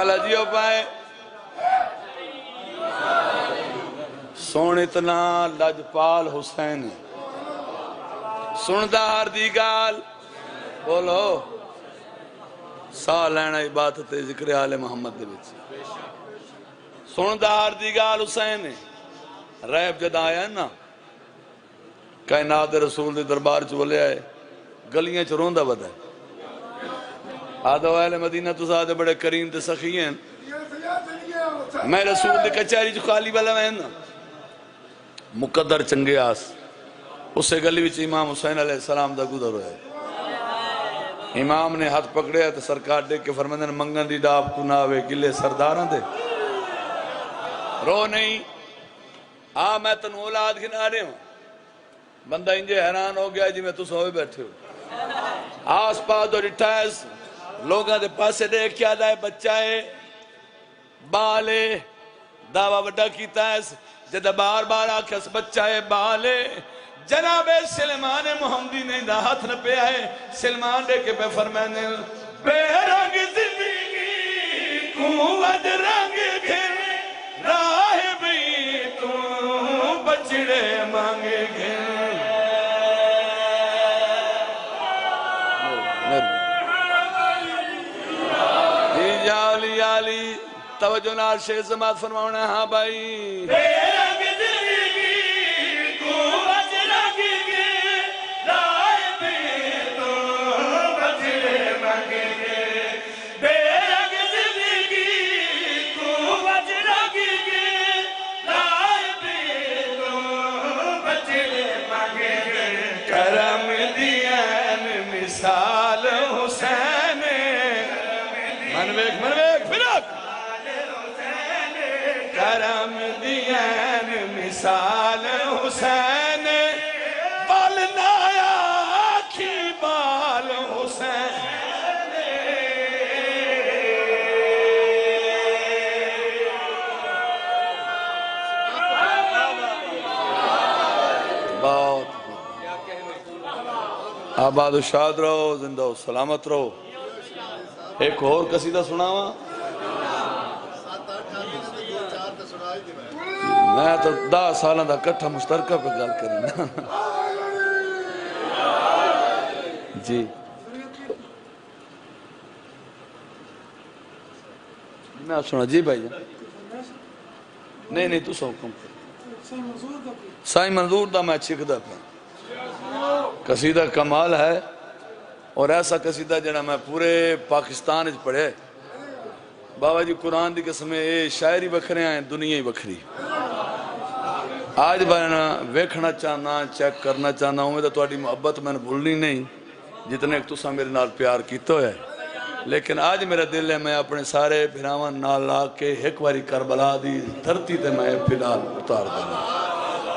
جیو پائے سون اتنا لجپال حسین سندہ ہر دی گال بولو ساہ لینا عبادت ذکر آل محمد دے وچ سندہ ہر دی گال حسین ریب جد آیا ہے نا کائنات رسول دی دربار چولے آئے گلیاں چروندہ بدا ہے آدھو اہل مدینہ تو سادھے بڑے کریم تے سخی ہیں میں رسول دے کچاری جو خالی والا میں نا مقدر چنگے آس اسے گلی وچ امام حسین علیہ السلام دا گزر ہوئے امام نے ہاتھ پکڑے تو سرکار دے کے فرماندے نے منگن دی ڈاب کو ناوے گلے سرداراں دے رو نہیں میں تنو اولاد گھنا رہے ہوں بندہ انجے حیران ہو گیا جی میں تو سوئے بیٹھے ہو آس پاس اور اٹھائیس لوگاں دے پاسے دیکھ کیا دائے بچہ ہے بالے دعویٰ وڈا کیتا ہے جدہ بار بار آکھس بچہ ہے بالے جناب سلمان محمدی نے دا ہاتھ نہ پہ آئے سلمان دے کے پہ فرمانے بے رنگ زندگی قوت رنگ گھر راہ بھی تو بچڑے مانگے گھر علی توجہ نال شیخ زماد فرماؤنا ہاں بھائی بے رنگ زندگی قوت رنگ گے رائے پہ تو بچڑے مانگے گے بے رنگ زندگی قوت رنگ گے رائے پہ تو بچڑے مانگے گے کرم دیان مثال حسین منویک پھرک کرم دیان مثال حسین بال نایا آکھی بال حسین بہت آباد و شاد رہو زندہ و سلامت رہو ایک اور قصیدہ سناواں میں تو 10 سالہ دا کٹھا مشترکہ پہ گل کرنا جی میں سنا جی بھائی جان نہیں تو سو کم سائی منظور دا میں چھک دا پہ قصیدہ کمال ہے اور ایسا قصیدہ جنہا میں پورے پاکستان اچھ پڑھے بابا جی قرآن دی قسمیں اے شاعری بکھرے ہیں دنیا ہی بکھری آج میں ویکھنا چاہنا چیک کرنا چاہنا ہوں تو تھوڑی محبت میں نے بھولنی نہیں جتنے ایک تسا میرے نال پیار کیتا ہے لیکن آج میرا دل ہے میں اپنے سارے بھراوان نال آ کے ایک واری کربلا دی دھرتی تے میں فلال اتار دوں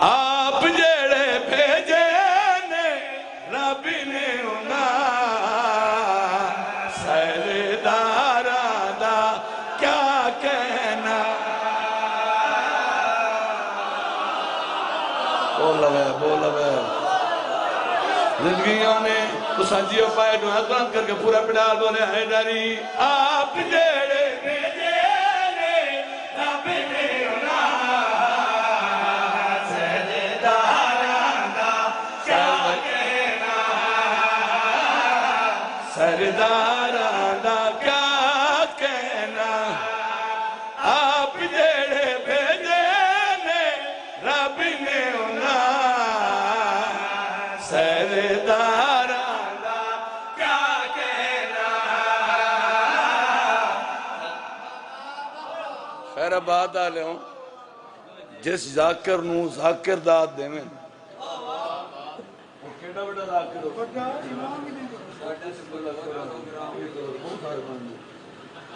آپ جیڑے بھیجے نے رب نے انہا سرداراں دا کیا کہنا بولا بے زندگیوں نے تو سنجیوں پائے دعا قرآن کر کے پورا پڑال بولے حیدری آپ جیڑے بھیجے نے رب نے انہا سرداراں دا کیا کہنا سرداراں دا کیا کہنا آپ جیڑے بھیجے نے رب نے سرداراں دا کیا کہنا خیر آباد آ لے ہوں جس ذاکر نو ذاکر داد دے میں کیڑا بڑا ذاکر ہو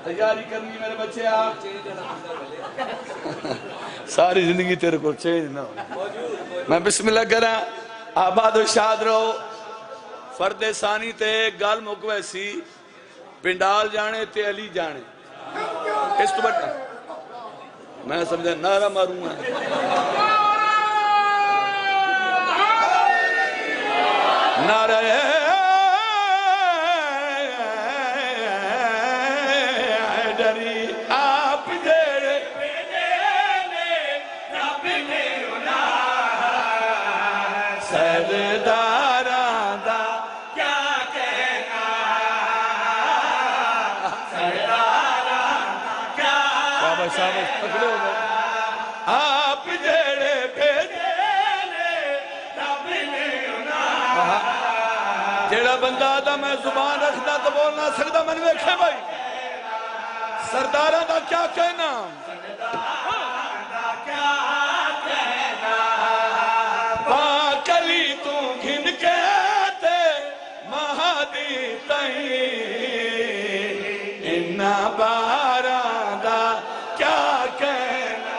تیاری کرنی میرے بچے آپ ساری زندگی تیرے کو چینج نہ ہو میں بسم اللہ کرا آباد و شاد رہو فرد ثانی تے گال مکوے سی پنڈال جانے تے علی جانے اس تو بٹا میں سمجھا نعرہ ماروں گا نعرہ حیدری شاباش شاباش تکڑے ہو گئے آپ جڑے بھیجے جیڑا بندہ دا میں زبان رکھدا تو بول نہ سکدا من ویکھے بھائی سرداراں دا کیا کہنا پاکلی تو گھن کے تے مہدی تئیں انہا باراں دا کیا کہنا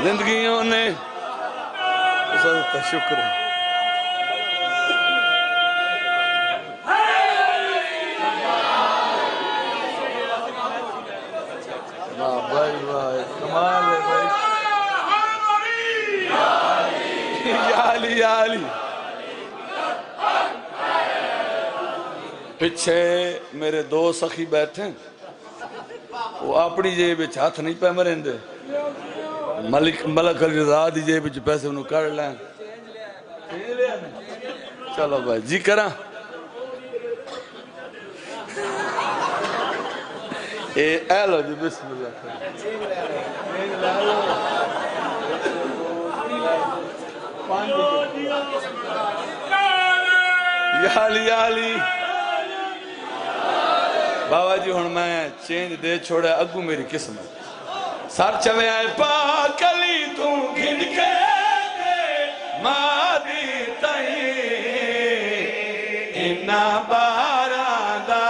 زندگیوں نے شکر ہے بھائی بھائی کمال ہے بھائی یا علی یا علی پچھے میرے دو سخی بیٹھے وہ اپنی جیب وچ ہاتھ نہیں پہ مریں دے ملک علی رضا دی جیب وچ پیسے انہوں کر لیں چلو بھائی جی کراں اے لو جی بسم اللہ یا علی یا علی بابا جی ہن میں چینج دے چھوڑے اگو میری قسمت سار چوے آئے پاک علی تو گھن کے مادی تئیں انہا باراں دا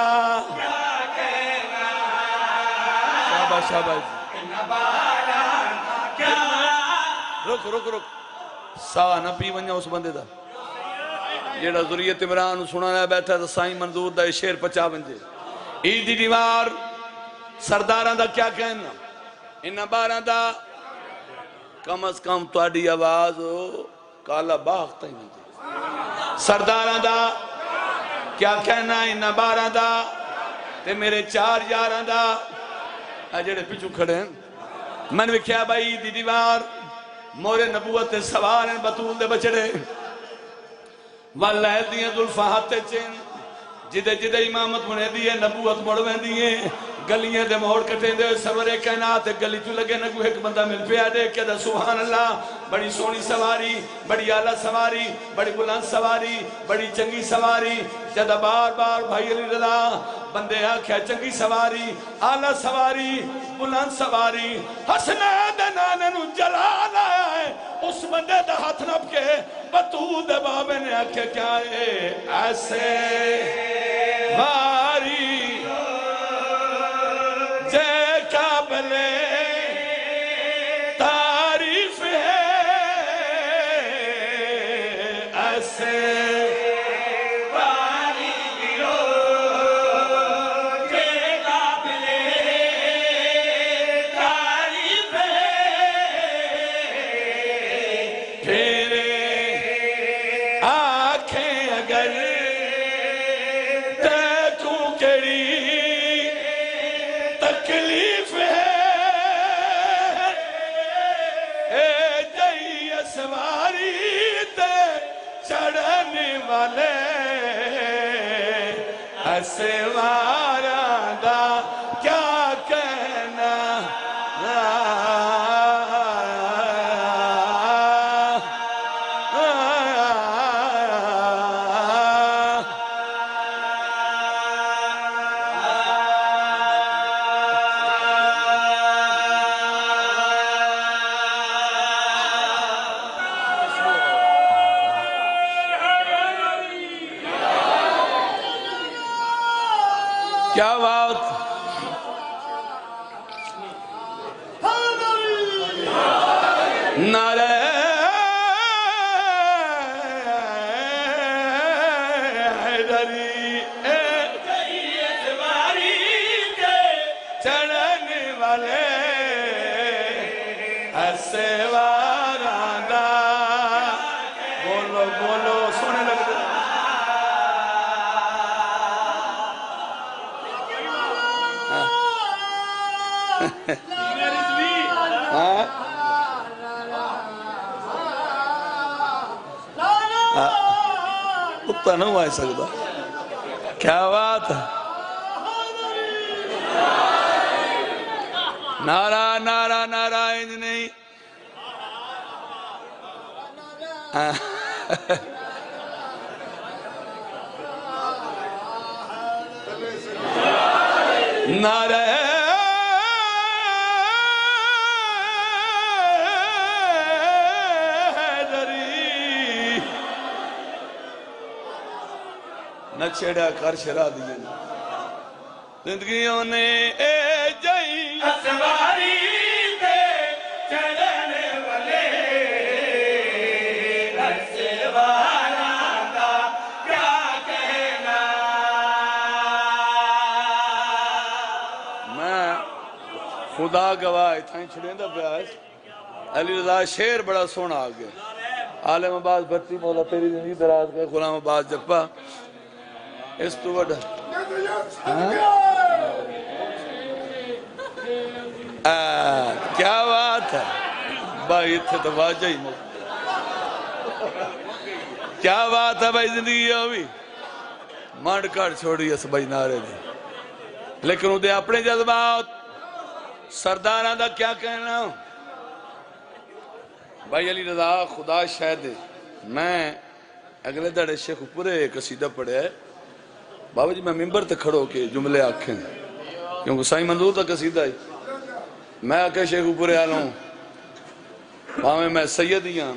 شاباش شاباش رک رک رک سا نہ پی ونجا اس بندے دا جیڑا ذریعت عمران سنانا بیٹھا تو سائیں منظور دا شیر پچا ونجے ایدی دیوار سرداراں دا کیا کہنا انہا باراں دا کم از کم تواڈی آواز کالا باغ تائیں ونجے سرداراں دا کیا کہنا انہا باراں دا تے میرے چار یاراں دا جڑے پیچھو کھڑے ہیں میں نے کیا بھائی دی دیوار مورے نبوت سوار ہیں بطول دے بچڑے واللہ دیئے ذوالفہاتے چین جدے جدے امامت منے دیئے نبوت مڑویں دیئے گلیاں دے موڑ کٹیں دے سرور کائنات گلی جو لگے نگو ایک بندہ مل پیا دے کہ دا سبحان اللہ بڑی سونی سواری بڑی آلہ سواری بڑی بلند سواری بڑی چنگی سواری جدہ بار بار بھائی علی رضا بندے آکھیا چنگی سواری آلہ سواری بلند سواری حسنین نانے نو جلال آیا ہے اس بندے دا ہاتھ نب کے بطود بابے نے آکھیا کیا ہے ایسے ماری جے قابلے تعریف ہے ایسے سواراں دا کیا کہنا کیا بات نعرہ حیدری چڑھنے والے ایسے واراں دا بولو بولو سونے لگتے ہاں کتا نہ آئے سکتا کیا بات ہے نعرہ نعرہ نعرہ انج نہیں نعرہ حیدری نہ چھڑا کر شرا دیئے زندگیوں نے اے جائی اسواری تے چلنے والے اسوارا دا کیا کہنا میں خدا گواہ تھائیں چھڑیں دا پیاس علی رضا شیر بڑا سونا آگے عالم عباس بھٹی مولا تیری زندگی دراز کے غلام عباس جپا اس تو وڈا کیا بات ہے بھائی اتھے تو واجہ ہی کیا بات ہے بھائی زندگی ہوئی مانڈ کر چھوڑی اس بھائی نعرے دی لیکن وہ دے اپنے جذبات سرداران دا کیا کہنا بھائی علی رضا خدا شاہد میں اگلے دڑے شیخ پورے قصیدہ پڑھے ہے بابا جی میں ممبر تے کھڑو کے جملے آکھیں کیونکہ سائیں منظور تا قصیدہ ہے میں آکے شیخ پورے آلوں پاہمیں میں سیدیاں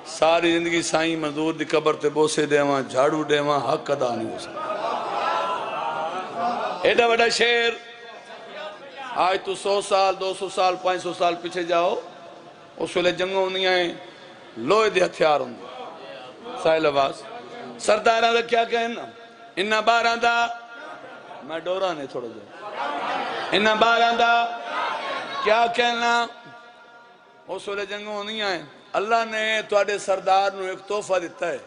ساری زندگی سائیں منظور دی قبر تے بوسے دیواں جھاڑو دیواں حق ادا نہیں ہو سکتا ایڈا بڑا شیر آج تو 100 سال 200 سال 500 سال پیچھے جاؤ اس ویلے جنگوں نہیں آئیں لوہے دے ہتھیار ہوں سائل عباس سردارہ دا کیا کہنا انہا باران دا میں ڈورا نہیں تھوڑا جائے انہا باران دا کیا کہنا اس ویلے جنگوں نہیں آئیں اللہ نے تواڈے سردار نو ایک تحفہ دیتا ہے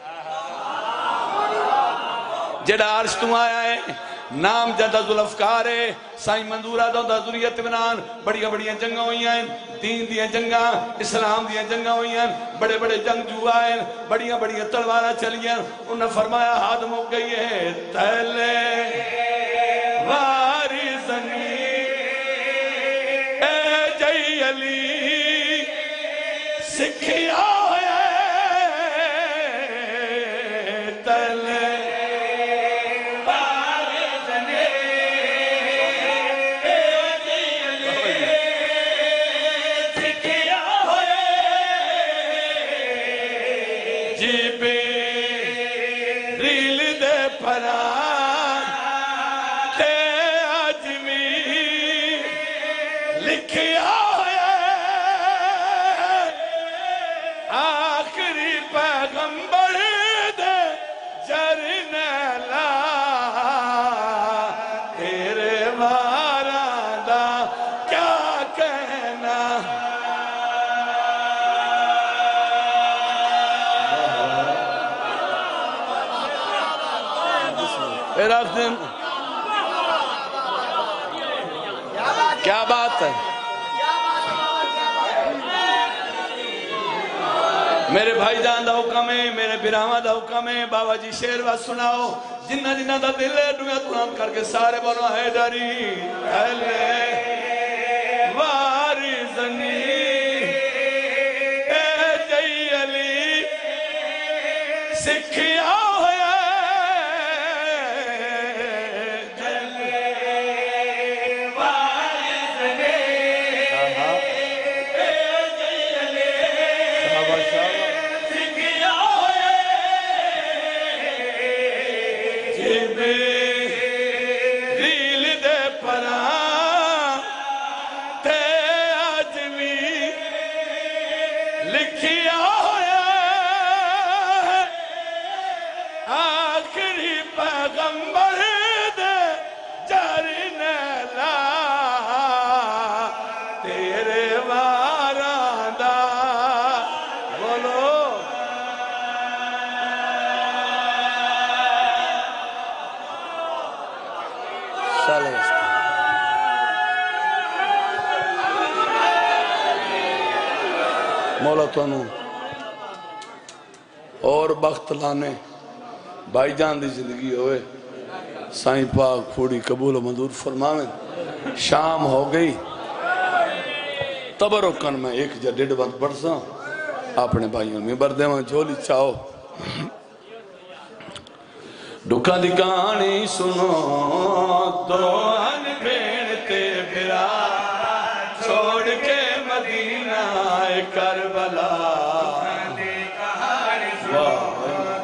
جڑا عرش تم آیا ہے نام جدہ ذوالافقار ہے سائیں منظورہ دا ذریت بنان بڑی بڑی جنگاں ہوئی ہیں دین دیا جنگاں اسلام دیا جنگاں ہوئی ہیں بڑے بڑے جنگ جو آئے بڑی بڑی تلوارہ چلی ہیں انہوں نے فرمایا ہاتھ مک گئی ہے تلے واری زنی اے جئی علی سکھیا کیا بات ہے میرے بھائی جان دا حکم ہے میرے براہمہ دا حکم ہے بابا جی شیر بات سناؤ جنہ جنہ دا دل ہے دنیا قرآن کر کے سارے بنو حیدری اہلِ واری زنی اے جئی علی سکھیا مولا تانوں اور بخت لانے بھائی جان دی زندگی ہوئے سائیں پاک پھوڑی قبول و منظور فرماویں شام ہو گئی تبرکن میں ایک جا ڈیڑھ بند پڑھ سا اپنے بھائیوں میں بردے میں جھولی چاہو ڈکا دی کہانی سنو دوان بینتے پھرا چھوڑ کے مدینہ کربلا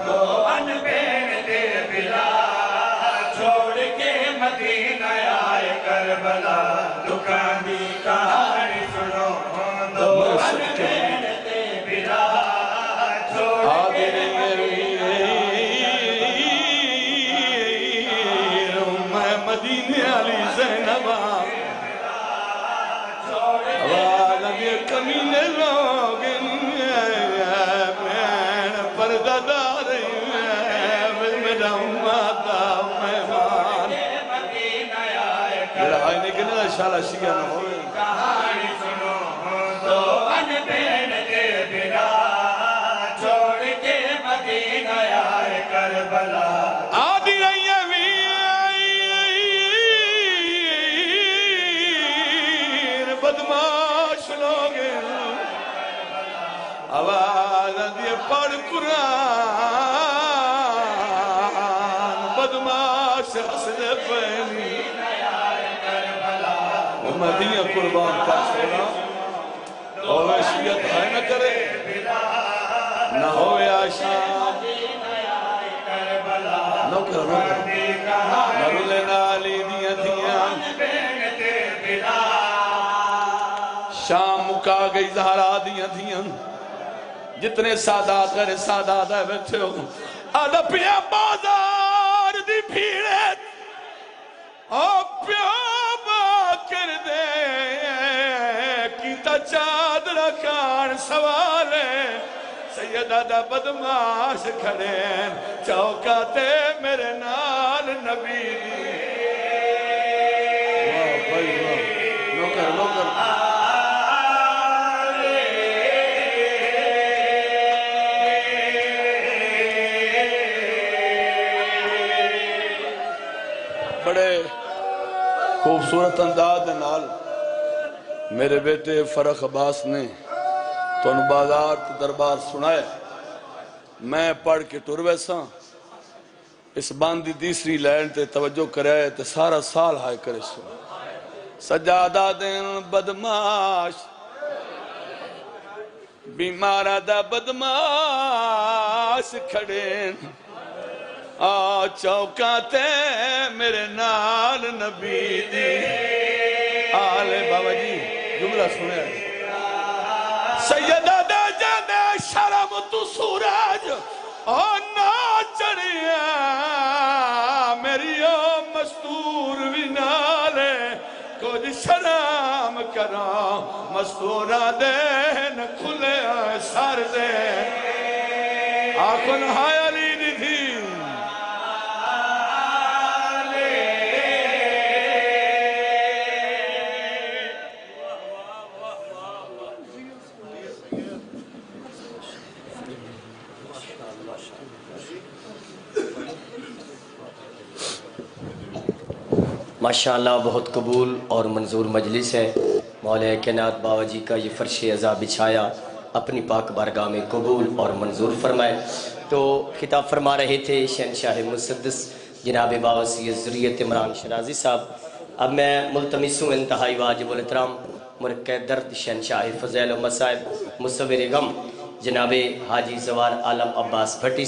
دوان بینتے پھرا چھوڑ کے مدینہ کربلا ڈکا دی کہانی سنو دوان بینتے پھرا چھوڑ کے مدینے علی زینبہ آواز کمینے لوگ بین پردہ داری میرا ماتا مہمان میرا آئینے کے لئے شالہ شیعہ نہ ہوئے کہانی سنو تو ان بین کے بنا چھوڑ کے مدینہ آئے کربلا آدھی رہی بدماش لوگ آواز دیے پڑھ قرآن بدماش حسن پہنی مدینہ قربان کا چھوڑا ہوئے شیعت ہے نہ کرے نہ ہوئے آشان نو کرو مرولے نالی دیا دیا شام مکا گئی زہرا دیا دیا جتنے سادات کرے سادات ہے بیٹھے ہو آدھا پیا بازار دی بھیڑت اور پیا باکر دے کیتا چادر کان سوالے سید آدھا بدماش کھڑے چوکاتے میرے نال نبی دی واہ بھائی واہ نوکر نوکر بڑے خوبصورت انداز نال میرے بیٹے فرخ عباس نے تو ان بازار دربار سنائے میں پڑھ کے ٹر ویسا اس باندی تیسری لائن تے توجہ کرے تے سارا سال ہائے کرے سن سجادہ دن بدماش بیمارہ دا بدماش کھڑے چوکاتے میرے نال نبی دی آلے بابا جی جملہ سنے سیدہ دے جانے شرم تو سورج اور نہ چڑھیا میری مستور بھی نالے کچھ شرم کرا مستورہ دے نہ کھلے سر دے آنکھن ہائے علی دی تھی ماشاءاللہ بہت قبول اور منظور مجلس ہے مولا کائنات بابا جی کا یہ فرش عزا بچھایا اپنی پاک بارگاہ میں قبول اور منظور فرمائے تو خطاب فرما رہے تھے شہنشاہ مسدس جناب بابا سید ذریت عمران شرازی صاحب اب میں ملتمس ہوں انتہائی واجب الاحترام مرکہ درد شہنشاہ فضیل و مصائب مصور غم جناب حاجی زوار عالم عباس بھٹی